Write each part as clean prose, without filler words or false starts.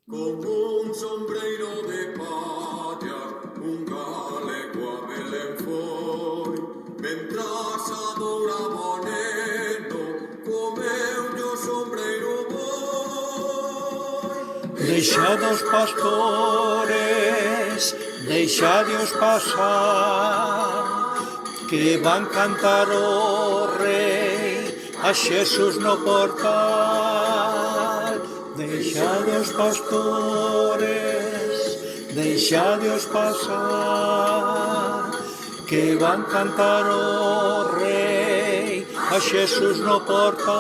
Con un sombreiro de palla, un galego a Belén foi. Mentras adoraba o neno, comeulle o sombreiro boi. Deixados pastores, deixadios pasar, que van cantar o rei a Xesús no portal. Deixadios pastores, deixadios pasar, que van cantar o rei a Xesús no portal.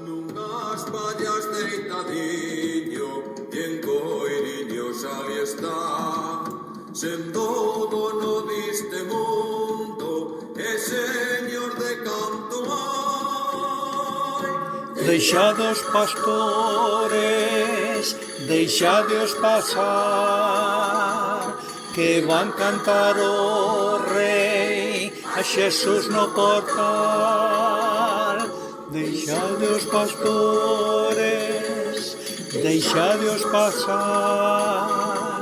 Nunhas pallas deitadiño, e en coiriños ali está, sendo dono diste mundo e señor de canto hai. Deixados pastores, deixadios pasar, que van cantar o rei a Xesús no portal. Deixadios pastores, deixadios pasar,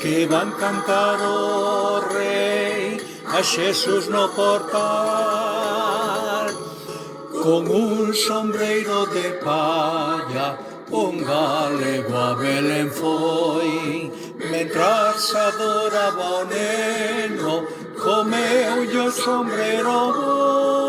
que van cantar o rei a Xesús no portal. Con un sombreiro de palla, un galego a Belén foi. Mentras adoraba o neno, comeulle o sombreiro boi.